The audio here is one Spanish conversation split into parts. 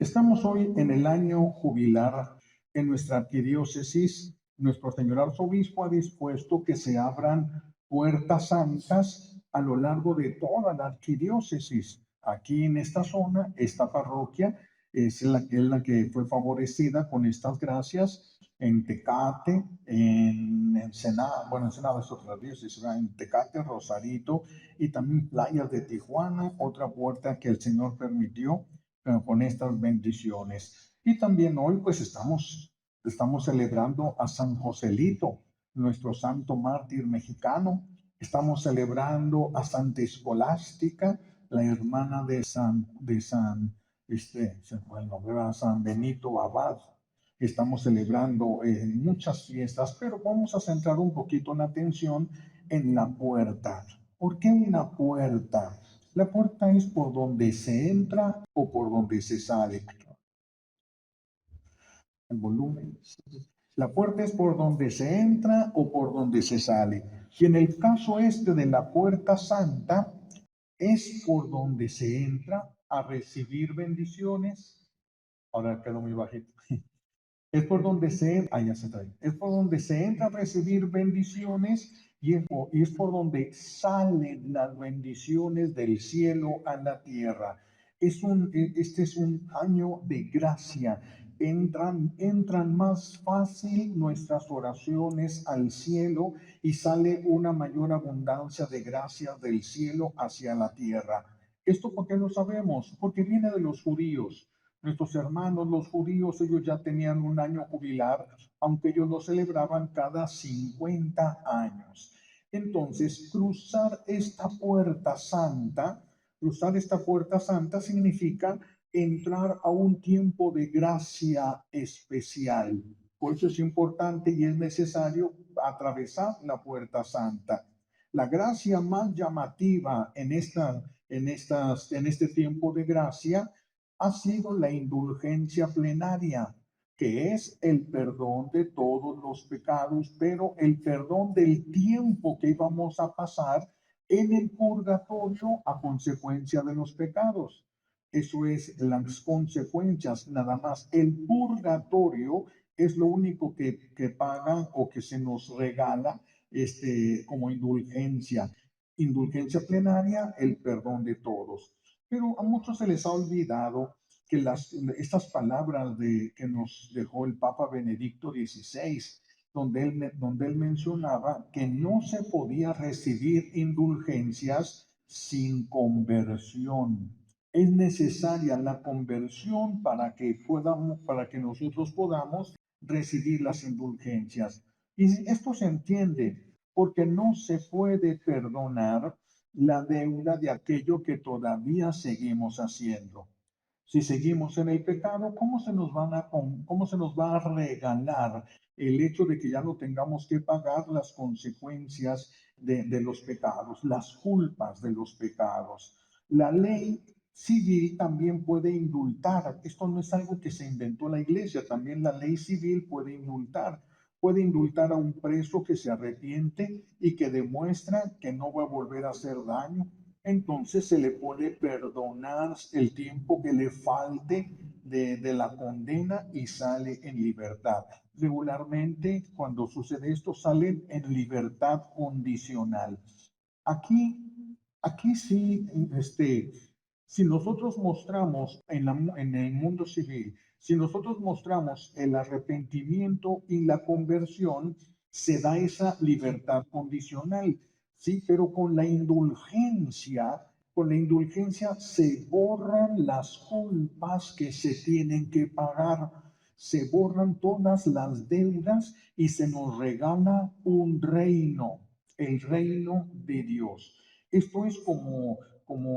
Estamos hoy en el año jubilar en nuestra arquidiócesis. Nuestro señor arzobispo ha dispuesto que se abran puertas santas a lo largo de toda la arquidiócesis. Aquí en esta zona, esta parroquia es la que fue favorecida con estas gracias en Tecate, en Ensenada, bueno, Ensenada es otra diócesis, ¿verdad? En Tecate, Rosarito y también playas de Tijuana, otra puerta que el Señor permitió con estas bendiciones. Y también hoy pues estamos celebrando a San Joselito, nuestro santo mártir mexicano. Estamos celebrando a Santa Escolástica, la hermana se fue el nombre, ¿verdad? San Benito Abad. Estamos celebrando muchas fiestas, pero vamos a centrar un poquito la atención en la puerta. ¿Por qué una puerta? La puerta es por donde se entra o por donde se sale. El volumen. La puerta es por donde se entra o por donde se sale. Y en el caso este de la puerta santa, es por donde se entra a recibir bendiciones. Ahora quedó muy bajito. Es por donde ya se trae. Es por donde se entra a recibir bendiciones y es por donde salen las bendiciones del cielo a la tierra. Este es un año de gracia. Entran más fácil nuestras oraciones al cielo y sale una mayor abundancia de gracias del cielo hacia la tierra. ¿Esto por qué lo sabemos? Porque viene de los judíos. Nuestros hermanos, los judíos, ellos ya tenían un año jubilar, aunque ellos lo celebraban cada 50 años. Entonces, cruzar esta puerta santa significa entrar a un tiempo de gracia especial. Por eso es importante y es necesario atravesar la puerta santa. La gracia más llamativa en este tiempo de gracia ha sido la indulgencia plenaria, que es el perdón de todos los pecados, pero el perdón del tiempo que íbamos a pasar en el purgatorio a consecuencia de los pecados. Eso es las consecuencias, nada más. El purgatorio es lo único que paga o que se nos regala como indulgencia. Indulgencia plenaria, el perdón de todos. Pero a muchos se les ha olvidado que estas palabras que nos dejó el Papa Benedicto XVI, donde él mencionaba que no se podía recibir indulgencias sin conversión. Es necesaria la conversión para que nosotros podamos recibir las indulgencias. Y esto se entiende porque no se puede perdonar la deuda de aquello que todavía seguimos haciendo. Si seguimos en el pecado, ¿cómo se nos va a regalar el hecho de que ya no tengamos que pagar las consecuencias de los pecados, las culpas de los pecados? La ley civil también puede indultar. Esto no es algo que se inventó la iglesia, también la ley civil puede indultar. Puede indultar a un preso que se arrepiente y que demuestra que no va a volver a hacer daño. Entonces se le puede perdonar el tiempo que le falte de la condena y sale en libertad. Regularmente, cuando sucede esto, salen en libertad condicional. Aquí sí, si nosotros mostramos en el mundo civil, si nosotros mostramos el arrepentimiento y la conversión, se da esa libertad condicional, sí, pero con la indulgencia se borran las culpas que se tienen que pagar, se borran todas las deudas y se nos regala un reino, el reino de Dios. Esto es como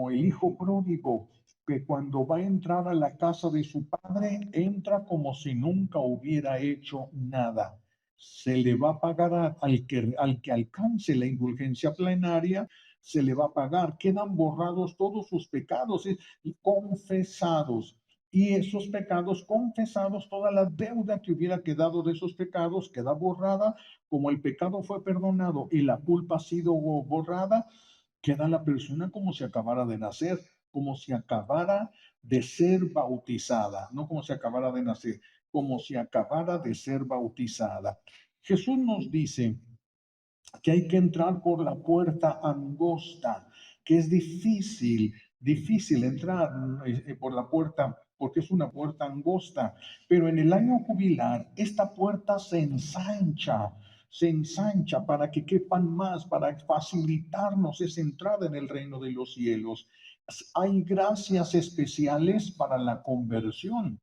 el hijo pródigo, que cuando va a entrar a la casa de su padre, entra como si nunca hubiera hecho nada. Se le va a pagar al que alcance la indulgencia plenaria, se le va a pagar, quedan borrados todos sus pecados y confesados. Y esos pecados confesados, toda la deuda que hubiera quedado de esos pecados queda borrada. Como el pecado fue perdonado y la culpa ha sido borrada, queda la persona como si acabara de nacer, como si acabara de ser bautizada, no como si acabara de nacer, como si acabara de ser bautizada. Jesús nos dice que hay que entrar por la puerta angosta, que es difícil entrar por la puerta porque es una puerta angosta, pero en el año jubilar esta puerta se ensancha para que quepan más, para facilitarnos esa entrada en el reino de los cielos. Hay gracias especiales para la conversión.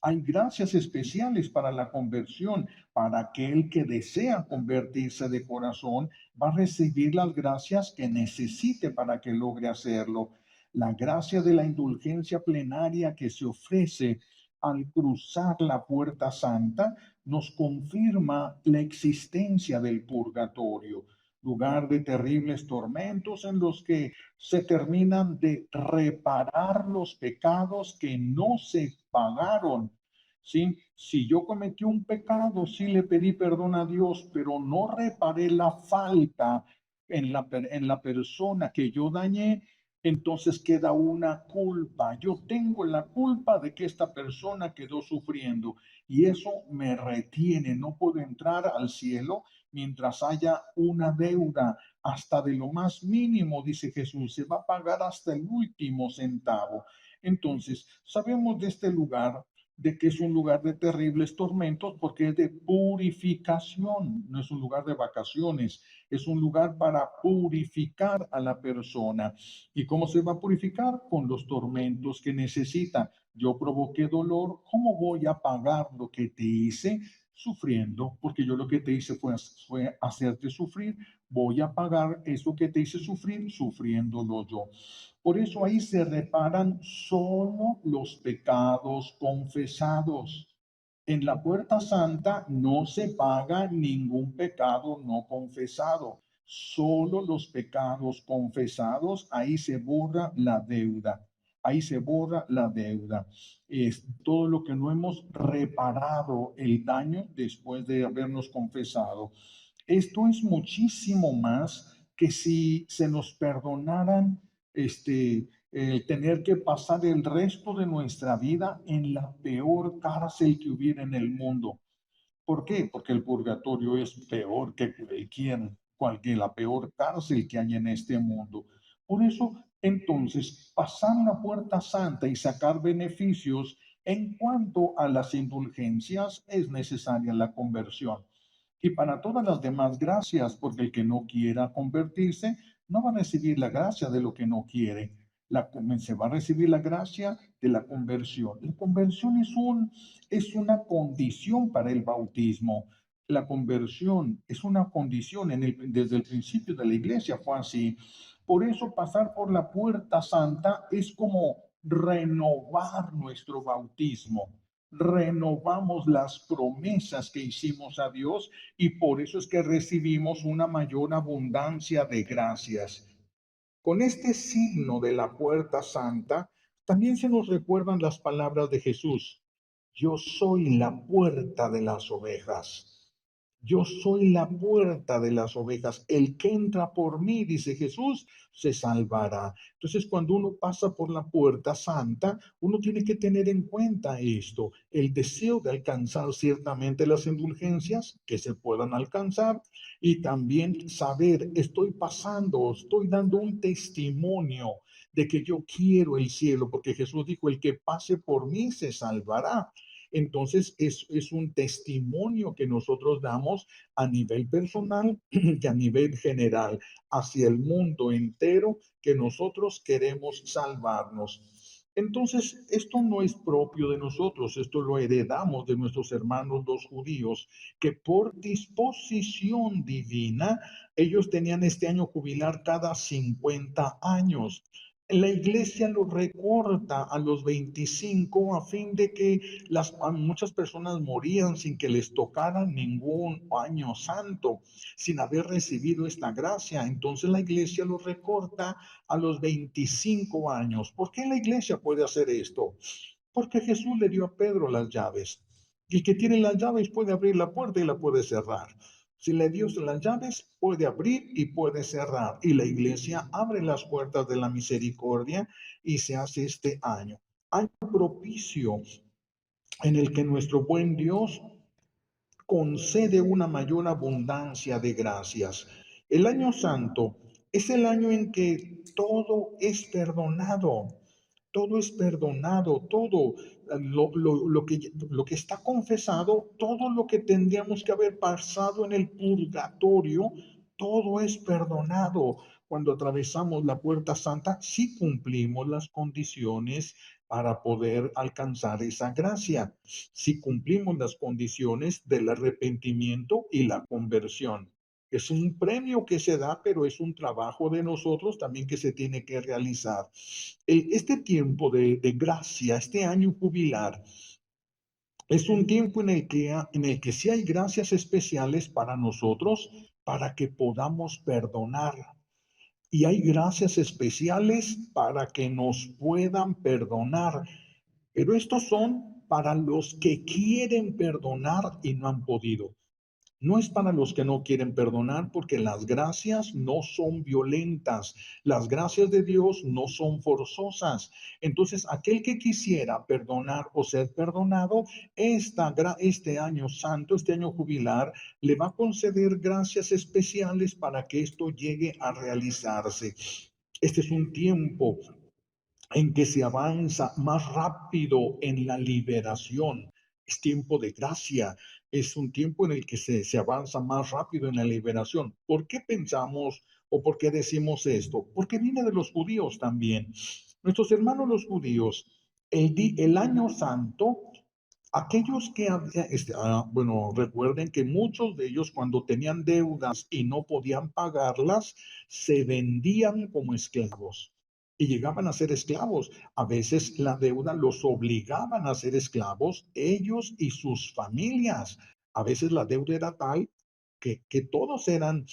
Hay gracias especiales para la conversión. Para aquel que desea convertirse de corazón, va a recibir las gracias que necesite para que logre hacerlo. La gracia de la indulgencia plenaria que se ofrece al cruzar la puerta santa nos confirma la existencia del purgatorio, lugar de terribles tormentos en los que se terminan de reparar los pecados que no se pagaron. ¿Sí? Si yo cometí un pecado, sí le pedí perdón a Dios, pero no reparé la falta en la persona que yo dañé, entonces queda una culpa. Yo tengo la culpa de que esta persona quedó sufriendo y eso me retiene. No puedo entrar al cielo mientras haya una deuda hasta de lo más mínimo, dice Jesús. Se va a pagar hasta el último centavo. Entonces, sabemos de este lugar de que es un lugar de terribles tormentos porque es de purificación, no es un lugar de vacaciones, es un lugar para purificar a la persona. ¿Y cómo se va a purificar? Con los tormentos que necesita. Yo provoqué dolor, ¿cómo voy a pagar lo que te hice? Sufriendo, porque yo lo que te hice fue hacerte sufrir, voy a pagar eso que te hice sufrir, sufriéndolo yo. Por eso ahí se reparan solo los pecados confesados. En la puerta santa no se paga ningún pecado no confesado, solo los pecados confesados, ahí se borra la deuda. Ahí se borra la deuda. Es todo lo que no hemos reparado el daño después de habernos confesado. Esto es muchísimo más que si se nos perdonaran el tener que pasar el resto de nuestra vida en la peor cárcel que hubiera en el mundo. ¿Por qué? Porque el purgatorio es peor que cualquier la peor cárcel que hay en este mundo. Por eso, entonces, pasar la puerta santa y sacar beneficios en cuanto a las indulgencias es necesaria la conversión. Y para todas las demás gracias, porque el que no quiera convertirse no va a recibir la gracia de lo que no quiere. Se va a recibir la gracia de la conversión. La conversión es una condición para el bautismo. La conversión es una condición desde el principio de la iglesia, fue así. Por eso pasar por la puerta santa es como renovar nuestro bautismo. Renovamos las promesas que hicimos a Dios y por eso es que recibimos una mayor abundancia de gracias. Con este signo de la puerta santa, también se nos recuerdan las palabras de Jesús. Yo soy la puerta de las ovejas. Yo soy la puerta de las ovejas. El que entra por mí, dice Jesús, se salvará. Entonces, cuando uno pasa por la puerta santa, uno tiene que tener en cuenta esto, el deseo de alcanzar ciertamente las indulgencias que se puedan alcanzar y también saber, estoy pasando, estoy dando un testimonio de que yo quiero el cielo, porque Jesús dijo, el que pase por mí se salvará. Entonces, es un testimonio que nosotros damos a nivel personal y a nivel general hacia el mundo entero que nosotros queremos salvarnos. Entonces, esto no es propio de nosotros, esto lo heredamos de nuestros hermanos los judíos, que por disposición divina, ellos tenían este año jubilar cada 50 años. La iglesia lo recorta a los 25 a fin de que muchas personas morían sin que les tocara ningún año santo, sin haber recibido esta gracia. Entonces la iglesia lo recorta a los 25 años. ¿Por qué la iglesia puede hacer esto? Porque Jesús le dio a Pedro las llaves. Y el que tiene las llaves puede abrir la puerta y la puede cerrar. Si le dio las llaves, puede abrir y puede cerrar. Y la iglesia abre las puertas de la misericordia y se hace este año. año propicio en el que nuestro buen Dios concede una mayor abundancia de gracias. El año santo es el año en que todo es perdonado, todo lo que está confesado, todo lo que tendríamos que haber pasado en el purgatorio, todo es perdonado. Cuando atravesamos la puerta santa, sí cumplimos las condiciones para poder alcanzar esa gracia, si cumplimos las condiciones del arrepentimiento y la conversión. Es un premio que se da, pero es un trabajo de nosotros también que se tiene que realizar. Este tiempo de gracia, este año jubilar, es un tiempo en el que sí hay gracias especiales para nosotros, para que podamos perdonar. Y hay gracias especiales para que nos puedan perdonar. Pero estos son para los que quieren perdonar y no han podido. No es para los que no quieren perdonar, porque las gracias no son violentas, las gracias de Dios no son forzosas. Entonces, aquel que quisiera perdonar o ser perdonado, este año santo, este año jubilar, le va a conceder gracias especiales para que esto llegue a realizarse. Este es un tiempo en que se avanza más rápido en la liberación. Es tiempo de gracia, es un tiempo en el que se avanza más rápido en la liberación. ¿Por qué pensamos o por qué decimos esto? Porque viene de los judíos también. Nuestros hermanos los judíos, el año santo, aquellos que bueno, recuerden que muchos de ellos cuando tenían deudas y no podían pagarlas, se vendían como esclavos y llegaban a ser esclavos. A veces la deuda los obligaban a ser esclavos, ellos y sus familias. A veces la deuda era tal que todos eran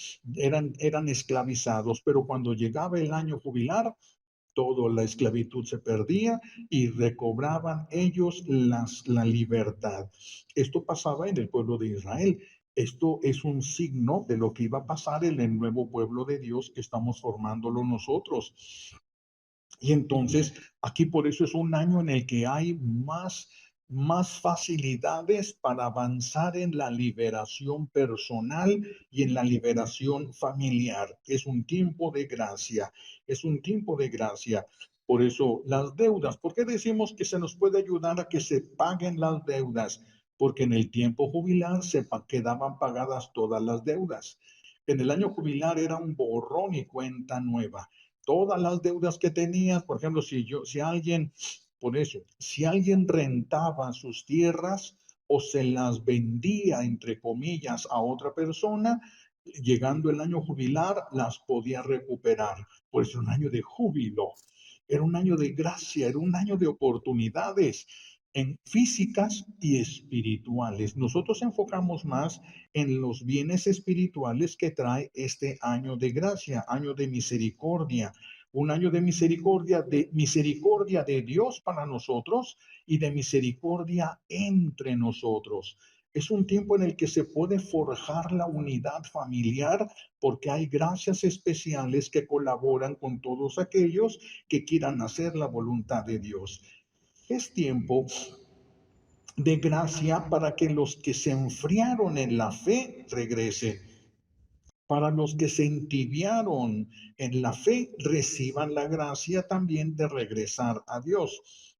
esclavizados, pero cuando llegaba el año jubilar, toda la esclavitud se perdía y recobraban ellos la libertad. Esto pasaba en el pueblo de Israel. Esto es un signo de lo que iba a pasar en el nuevo pueblo de Dios que estamos formándolo nosotros. Y entonces, aquí por eso es un año en el que hay más facilidades para avanzar en la liberación personal y en la liberación familiar. Es un tiempo de gracia, es un tiempo de gracia. Por eso las deudas, ¿por qué decimos que se nos puede ayudar a que se paguen las deudas? Porque en el tiempo jubilar quedaban pagadas todas las deudas. En el año jubilar era un borrón y cuenta nueva. Todas las deudas que tenías, por ejemplo, si alguien, por eso, si alguien rentaba sus tierras o se las vendía, entre comillas, a otra persona, llegando el año jubilar, las podía recuperar. Por eso un año de júbilo, era un año de gracia, era un año de oportunidades en físicas y espirituales. Nosotros enfocamos más en los bienes espirituales que trae este año de gracia, año de misericordia, un año de misericordia de Dios para nosotros y de misericordia entre nosotros. Es un tiempo en el que se puede forjar la unidad familiar porque hay gracias especiales que colaboran con todos aquellos que quieran hacer la voluntad de Dios. Es tiempo de gracia para que los que se enfriaron en la fe regresen, para los que se entibiaron en la fe reciban la gracia también de regresar a Dios.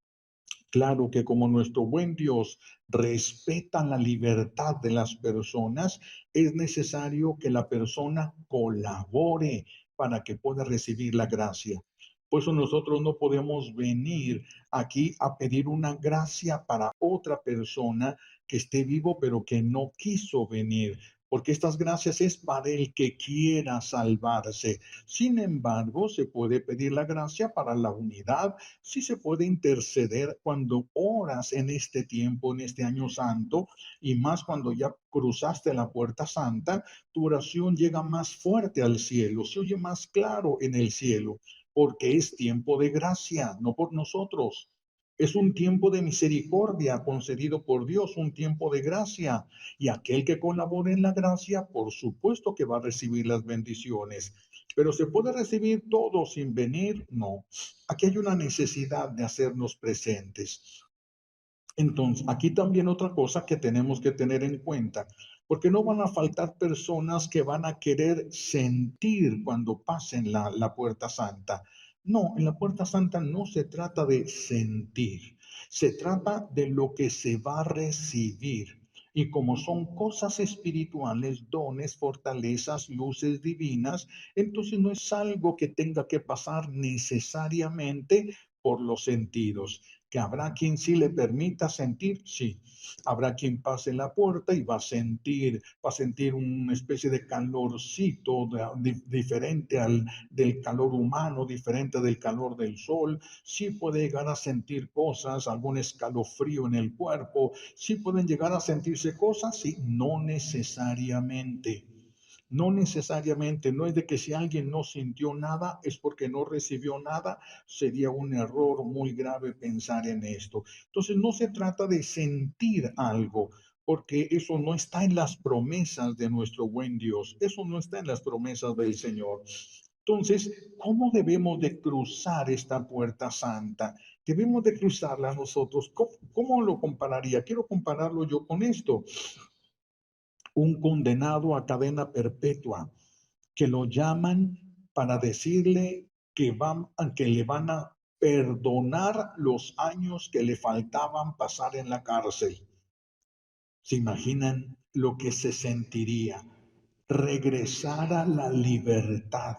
Claro que como nuestro buen Dios respeta la libertad de las personas, es necesario que la persona colabore para que pueda recibir la gracia. Por eso nosotros no podemos venir aquí a pedir una gracia para otra persona que esté vivo pero que no quiso venir, porque estas gracias es para el que quiera salvarse. Sin embargo, se puede pedir la gracia para la unidad, sí se puede interceder cuando oras en este tiempo, en este año santo, y más cuando ya cruzaste la puerta santa, tu oración llega más fuerte al cielo, se oye más claro en el cielo, porque es tiempo de gracia, no por nosotros. Es un tiempo de misericordia concedido por Dios, un tiempo de gracia. Y aquel que colabore en la gracia, por supuesto que va a recibir las bendiciones. Pero ¿se puede recibir todo sin venir? No. Aquí hay una necesidad de hacernos presentes. Entonces, aquí también otra cosa que tenemos que tener en cuenta, porque no van a faltar personas que van a querer sentir cuando pasen la puerta santa. No, en la puerta santa no se trata de sentir, se trata de lo que se va a recibir. Y como son cosas espirituales, dones, fortalezas, luces divinas, entonces no es algo que tenga que pasar necesariamente por los sentidos. Que habrá quien sí le permita sentir, sí. Habrá quien pase la puerta y va a sentir una especie de calorcito diferente del calor humano, diferente del calor del sol. Sí puede llegar a sentir cosas, algún escalofrío en el cuerpo. Sí pueden llegar a sentirse cosas, sí, no necesariamente. No necesariamente, no es de que si alguien no sintió nada es porque no recibió nada, sería un error muy grave pensar en esto. Entonces, no se trata de sentir algo, porque eso no está en las promesas de nuestro buen Dios, eso no está en las promesas del Señor. Entonces, ¿cómo debemos de cruzar esta puerta santa? Debemos de cruzarla nosotros. ¿Cómo lo compararía? Quiero compararlo yo con esto. Un condenado a cadena perpetua que lo llaman para decirle que le van a perdonar los años que le faltaban pasar en la cárcel. ¿Se imaginan lo que se sentiría? Regresar a la libertad,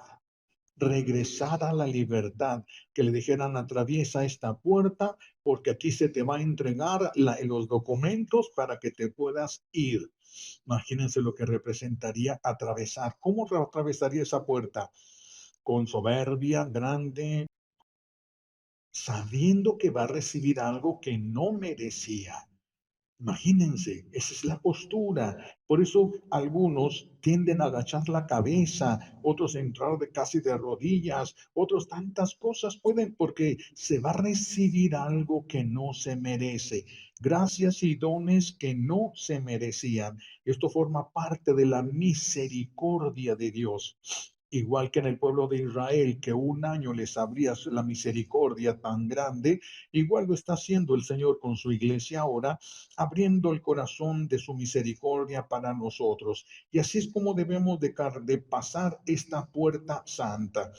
regresar a la libertad, que le dijeran atraviesa esta puerta porque aquí se te va a entregar los documentos para que te puedas ir. Imagínense lo que representaría atravesar. ¿Cómo atravesaría esa puerta? Con soberbia grande, sabiendo que va a recibir algo que no merecía. Imagínense, esa es la postura. Por eso algunos tienden a agachar la cabeza, otros entrar casi de rodillas, otros tantas cosas pueden porque se va a recibir algo que no se merece, gracias y dones que no se merecían. Esto forma parte de la misericordia de Dios. Igual que en el pueblo de Israel, que un año les abría la misericordia tan grande, igual lo está haciendo el Señor con su iglesia ahora, abriendo el corazón de su misericordia para nosotros. Y así es como debemos de pasar esta puerta santa.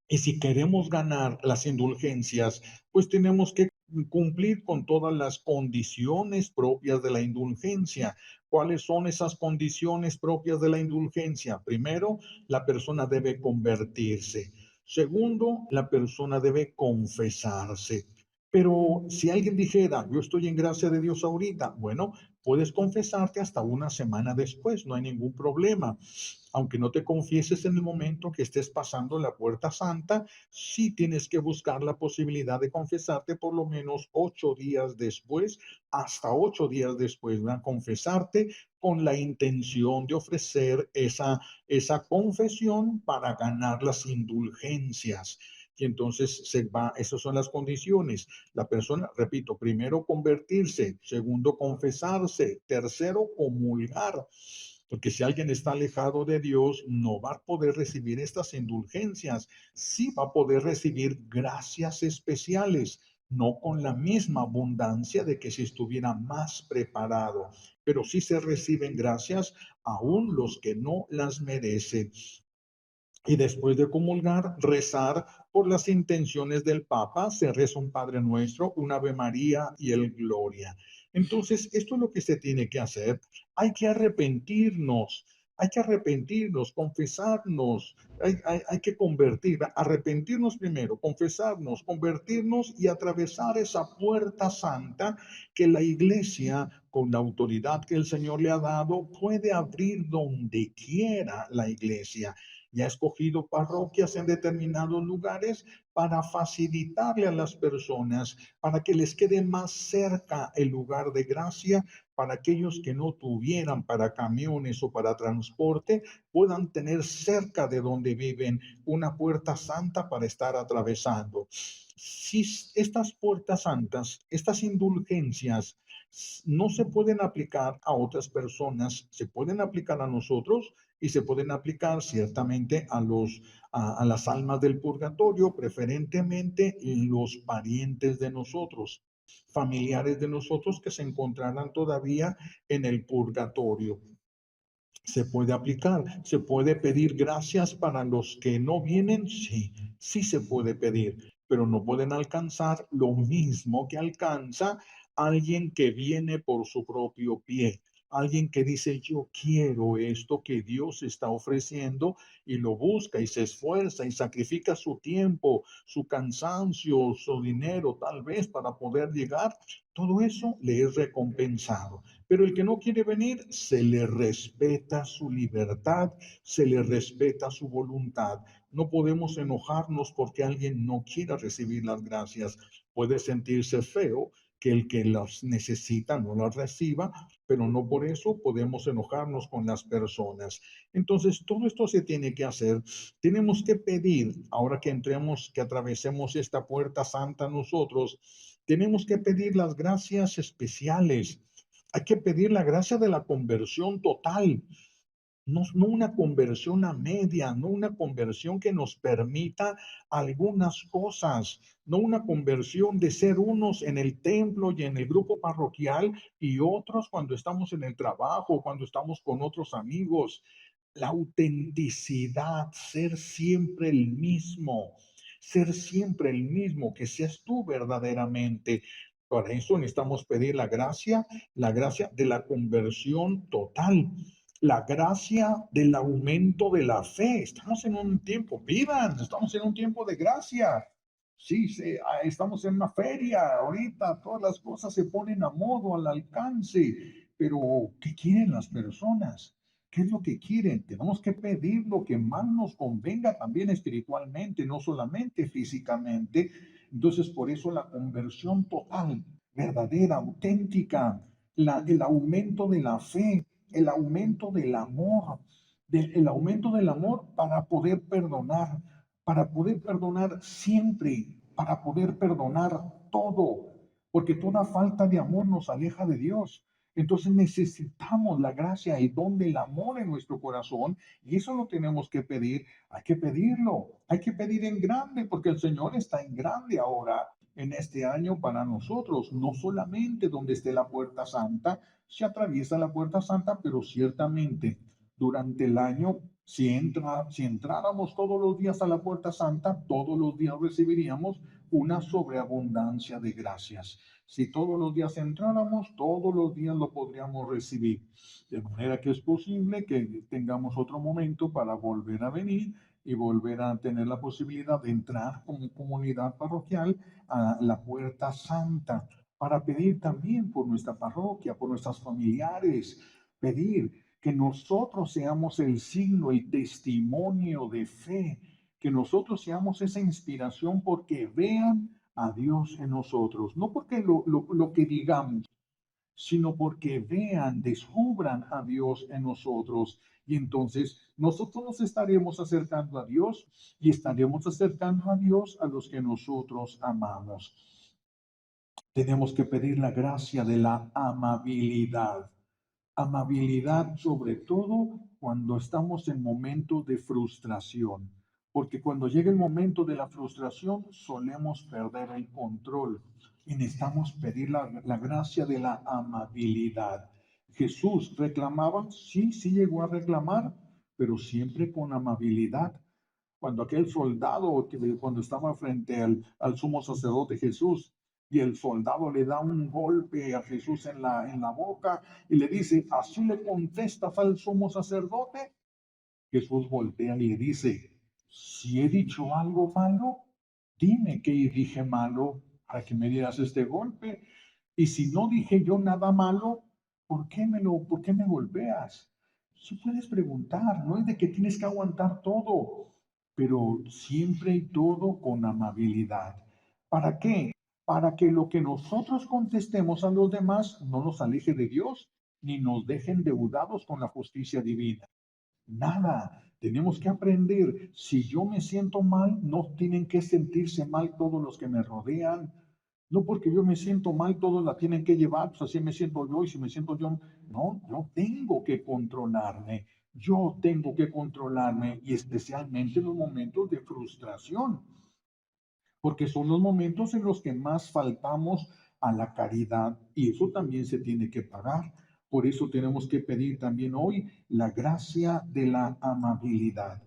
Y si queremos ganar las indulgencias, pues tenemos que cumplir con todas las condiciones propias de la indulgencia. ¿Cuáles son esas condiciones propias de la indulgencia? Primero, la persona debe convertirse. Segundo, la persona debe confesarse. Pero si alguien dijera, yo estoy en gracia de Dios ahorita, bueno, puedes confesarte hasta una semana después, no hay ningún problema. Aunque no te confieses en el momento que estés pasando la puerta santa, sí tienes que buscar la posibilidad de confesarte por lo menos 8 días después, hasta 8 días después, ¿verdad? Confesarte con la intención de ofrecer esa confesión para ganar las indulgencias. Y entonces esas son las condiciones. La persona, repito, primero convertirse, segundo confesarse, tercero comulgar. Porque si alguien está alejado de Dios, no va a poder recibir estas indulgencias. Sí va a poder recibir gracias especiales, no con la misma abundancia de que si estuviera más preparado, pero sí se reciben gracias aún los que no las merecen. Y después de comulgar, rezar por las intenciones del Papa, se reza un Padre Nuestro, un Ave María y el Gloria. Entonces, esto es lo que se tiene que hacer. Hay que arrepentirnos, confesarnos, hay que convertir, arrepentirnos primero, confesarnos, convertirnos y atravesar esa puerta santa que la iglesia, con la autoridad que el Señor le ha dado, puede abrir donde quiera la iglesia y ha escogido parroquias en determinados lugares para facilitarle a las personas, para que les quede más cerca el lugar de gracia, para aquellos que no tuvieran para camiones o para transporte, puedan tener cerca de donde viven una puerta santa para estar atravesando. Si estas puertas santas, estas indulgencias, no se pueden aplicar a otras personas, se pueden aplicar a nosotros y se pueden aplicar ciertamente a las almas del purgatorio, preferentemente los parientes de nosotros, familiares de nosotros que se encontrarán todavía en el purgatorio. Se puede aplicar, se puede pedir gracias para los que no vienen, sí, sí se puede pedir, pero no pueden alcanzar lo mismo que alcanza alguien que viene por su propio pie, alguien que dice yo quiero esto que Dios está ofreciendo y lo busca y se esfuerza y sacrifica su tiempo, su cansancio, su dinero tal vez para poder llegar, todo eso le es recompensado. Pero el que no quiere venir, se le respeta su libertad, se le respeta su voluntad. No podemos enojarnos porque alguien no quiera recibir las gracias. Puede sentirse feo que el que las necesita no las reciba, pero no por eso podemos enojarnos con las personas. Entonces, todo esto se tiene que hacer. Tenemos que pedir, ahora que entremos, que atravesemos esta puerta santa nosotros, tenemos que pedir las gracias especiales. Hay que pedir la gracia de la conversión total, no una conversión a media, no una conversión que nos permita algunas cosas, no una conversión de ser unos en el templo y en el grupo parroquial y otros cuando estamos en el trabajo, cuando estamos con otros amigos. La autenticidad, ser siempre el mismo, que seas tú verdaderamente. Para eso necesitamos pedir la gracia de la conversión total, la gracia del aumento de la fe. Estamos en un tiempo, vivan, estamos en un tiempo de gracia. Sí, estamos en una feria ahorita, todas las cosas se ponen a modo, al alcance, pero ¿qué quieren las personas? ¿Qué es lo que quieren? Tenemos que pedir lo que más nos convenga también espiritualmente, no solamente físicamente. Entonces, por eso la conversión total, verdadera, auténtica, el aumento de la fe, el aumento del amor, el aumento del amor para poder perdonar siempre, para poder perdonar todo, porque toda falta de amor nos aleja de Dios. Entonces necesitamos la gracia y don del amor en nuestro corazón y eso lo tenemos que pedir. Hay que pedirlo, hay que pedir en grande porque el Señor está en grande ahora en este año para nosotros, no solamente donde esté la puerta santa, se atraviesa la puerta santa, pero ciertamente durante el año, si entráramos todos los días a la puerta santa, todos los días recibiríamos una sobreabundancia de gracias. Si todos los días entráramos, todos los días lo podríamos recibir. De manera que es posible que tengamos otro momento para volver a venir y volver a tener la posibilidad de entrar como comunidad parroquial a la puerta santa para pedir también por nuestra parroquia, por nuestros familiares, pedir que nosotros seamos el signo y testimonio de fe, que nosotros seamos esa inspiración porque vean a Dios en nosotros, no porque lo que digamos, sino porque vean, descubran a Dios en nosotros. Y entonces nosotros nos estaremos acercando a Dios y estaremos acercando a Dios a los que nosotros amamos. Tenemos que pedir la gracia de la amabilidad. Amabilidad sobre todo cuando estamos en momentos de frustración, porque cuando llega el momento de la frustración solemos perder el control y necesitamos pedir la gracia de la amabilidad. Jesús reclamaba, sí, sí llegó a reclamar, pero siempre con amabilidad. Cuando aquel soldado, cuando estaba frente al sumo sacerdote Jesús, y el soldado le da un golpe a Jesús en la boca y le dice, ¿así le contestas al sumo sacerdote? Jesús voltea y le dice, si he dicho algo malo, dime qué dije malo para que me dieras este golpe. Y si no dije yo nada malo, por qué me golpeas? Si puedes preguntar, no es de que tienes que aguantar todo, pero siempre y todo con amabilidad. ¿Para qué? Para que lo que nosotros contestemos a los demás no nos aleje de Dios, ni nos deje endeudados con la justicia divina. Nada, Tenemos que aprender, si yo me siento mal, no tienen que sentirse mal todos los que me rodean. No porque yo me siento mal, todos la tienen que llevar, pues así me siento yo, y si me siento yo, no, yo tengo que controlarme, yo tengo que controlarme, y especialmente en los momentos de frustración, porque son los momentos en los que más faltamos a la caridad, y eso también se tiene que pagar. Por eso tenemos que pedir también hoy la gracia de la amabilidad.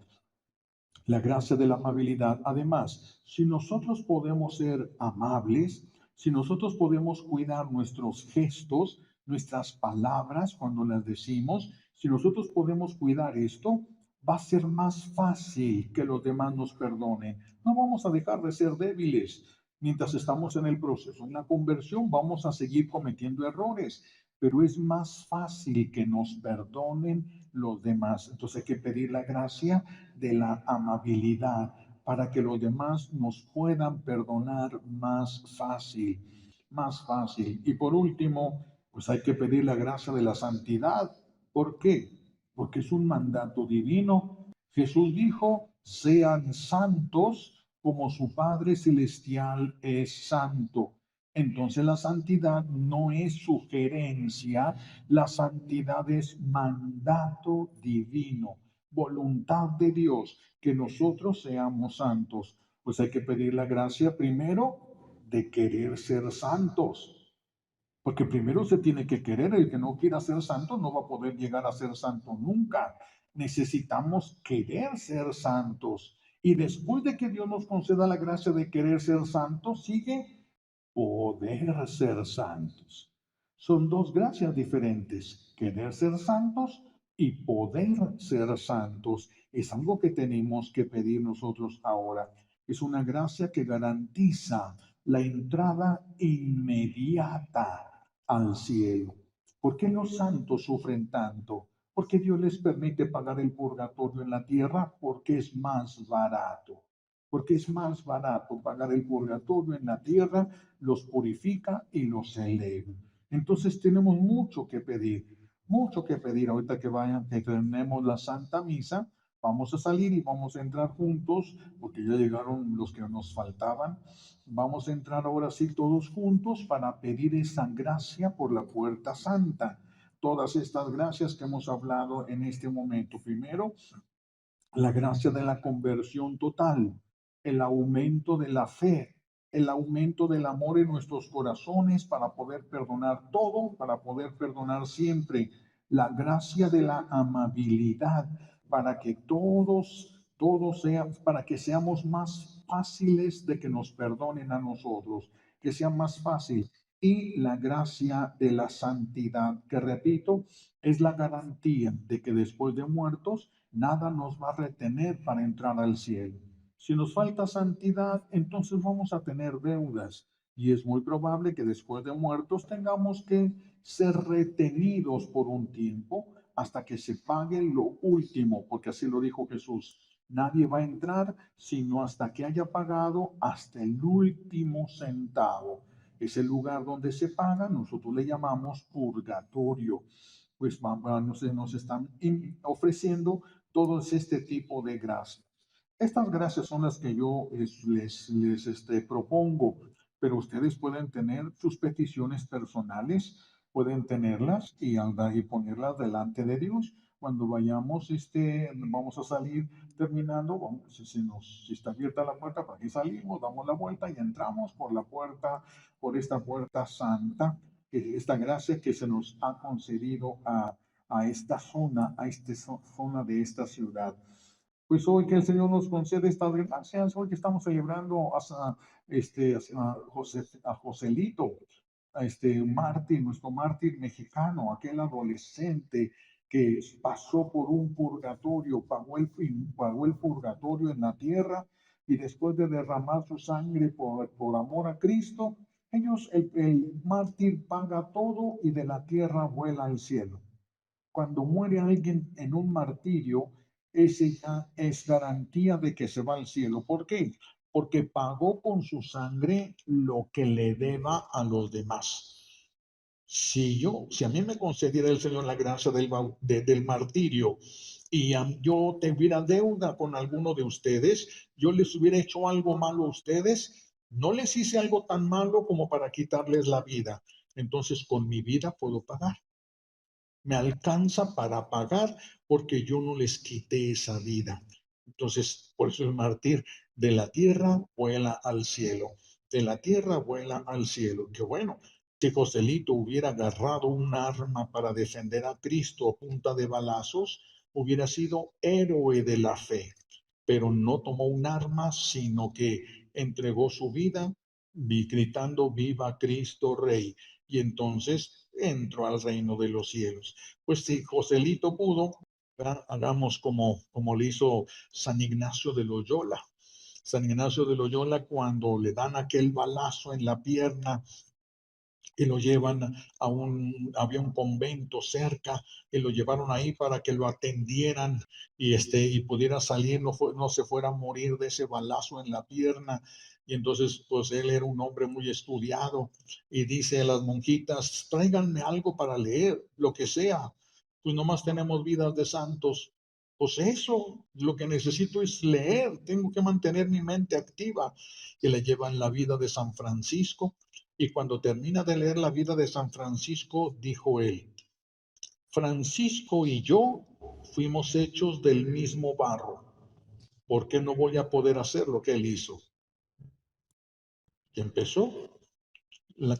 La gracia de la amabilidad. Además, si nosotros podemos ser amables, si nosotros podemos cuidar nuestros gestos, nuestras palabras cuando las decimos, si nosotros podemos cuidar esto, va a ser más fácil que los demás nos perdonen. No vamos a dejar de ser débiles. Mientras estamos en el proceso, en la conversión, vamos a seguir cometiendo errores, pero es más fácil que nos perdonen los demás. Entonces hay que pedir la gracia de la amabilidad para que los demás nos puedan perdonar más fácil, más fácil. Y por último, pues hay que pedir la gracia de la santidad. ¿Por qué? Porque es un mandato divino. Jesús dijo, sean santos como su Padre Celestial es santo. Entonces la santidad no es sugerencia, la santidad es mandato divino, voluntad de Dios, que nosotros seamos santos. Pues hay que pedir la gracia primero de querer ser santos, porque primero se tiene que querer. El que no quiera ser santo no va a poder llegar a ser santo nunca. Necesitamos querer ser santos. Y después de que Dios nos conceda la gracia de querer ser santos, sigue poder ser santos. Son dos gracias diferentes, querer ser santos y poder ser santos. Es algo que tenemos que pedir nosotros ahora. Es una gracia que garantiza la entrada inmediata al cielo. ¿Por qué los santos sufren tanto? Porque Dios les permite pagar el purgatorio en la tierra, porque es más barato. Porque es más barato pagar el purgatorio en la tierra, los purifica y los eleva. Entonces tenemos mucho que pedir. Ahorita que vayan, que tenemos la Santa Misa, vamos a salir y vamos a entrar juntos, porque ya llegaron los que nos faltaban. Vamos a entrar ahora sí todos juntos para pedir esa gracia por la puerta santa. Todas estas gracias que hemos hablado en este momento. Primero, la gracia de la conversión total, el aumento de la fe, el aumento del amor en nuestros corazones para poder perdonar todo, para poder perdonar siempre, la gracia de la amabilidad para que todos sean, para que seamos más fáciles de que nos perdonen a nosotros, que sea más fácil. Y la gracia de la santidad, que repito, es la garantía de que después de muertos, nada nos va a retener para entrar al cielo. Si nos falta santidad, entonces vamos a tener deudas y es muy probable que después de muertos tengamos que ser retenidos por un tiempo hasta que se pague lo último, porque así lo dijo Jesús. Nadie va a entrar sino hasta que haya pagado hasta el último centavo. Ese lugar donde se paga, nosotros le llamamos purgatorio. Pues nos están ofreciendo todo este tipo de gracias. Estas gracias son las que yo les propongo, pero ustedes pueden tener sus peticiones personales, pueden tenerlas y ponerlas delante de Dios. Cuando vayamos, vamos a salir terminando, vamos, si está abierta la puerta, para aquí salimos, damos la vuelta y entramos por la puerta, por esta puerta santa, esta gracia que se nos ha concedido a esta zona, a esta zona de esta ciudad. Pues hoy que el Señor nos concede estas gracias, hoy que estamos celebrando a Joselito, a este mártir, nuestro mártir mexicano, aquel adolescente que pasó por un purgatorio, pagó el purgatorio en la tierra y después de derramar su sangre por amor a Cristo, el mártir paga todo y de la tierra vuela al cielo. Cuando muere alguien en un martirio, ese ya es garantía de que se va al cielo. ¿Por qué? Porque pagó con su sangre lo que le deba a los demás. Si a mí me concediera el Señor la gracia del martirio y yo tuviera deuda con alguno de ustedes, yo les hubiera hecho algo malo a ustedes, no les hice algo tan malo como para quitarles la vida. Entonces con mi vida puedo pagar. Me alcanza para pagar porque yo no les quité esa vida. Entonces, por eso el mártir de la tierra vuela al cielo, de la tierra vuela al cielo. Qué bueno, si Joselito hubiera agarrado un arma para defender a Cristo a punta de balazos, hubiera sido héroe de la fe, pero no tomó un arma, sino que entregó su vida gritando viva Cristo Rey. Y entonces entró al reino de los cielos. Pues si Joselito pudo, hagamos como le hizo San Ignacio de Loyola. San Ignacio de Loyola, cuando le dan aquel balazo en la pierna y lo llevan había un convento cerca y lo llevaron ahí para que lo atendieran y pudiera salir, no se fuera a morir de ese balazo en la pierna. Y entonces, pues él era un hombre muy estudiado y dice a las monjitas, tráiganme algo para leer, lo que sea. Pues nomás tenemos vidas de santos. Pues eso, lo que necesito es leer, tengo que mantener mi mente activa. Y le llevan la vida de San Francisco y cuando termina de leer la vida de San Francisco, dijo él, Francisco y yo fuimos hechos del mismo barro. ¿Por qué no voy a poder hacer lo que él hizo? Y empezó,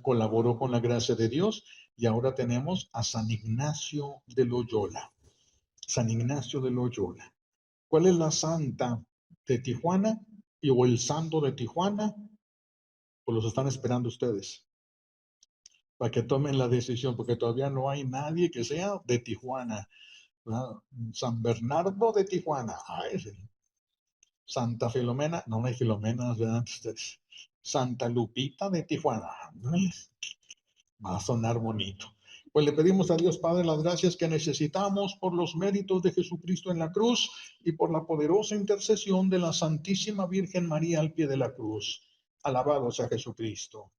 colaboró con la gracia de Dios y ahora tenemos a San Ignacio de Loyola. San Ignacio de Loyola. ¿Cuál es la santa de Tijuana o el santo de Tijuana? Pues los están esperando ustedes para que tomen la decisión, porque todavía no hay nadie que sea de Tijuana. ¿Verdad? San Bernardo de Tijuana. Ay, sí. Santa Filomena, no hay Filomenas, ¿verdad? Santa Lupita de Tijuana. Va a sonar bonito. Pues le pedimos a Dios Padre las gracias que necesitamos por los méritos de Jesucristo en la cruz y por la poderosa intercesión de la Santísima Virgen María al pie de la cruz. Alabado sea Jesucristo.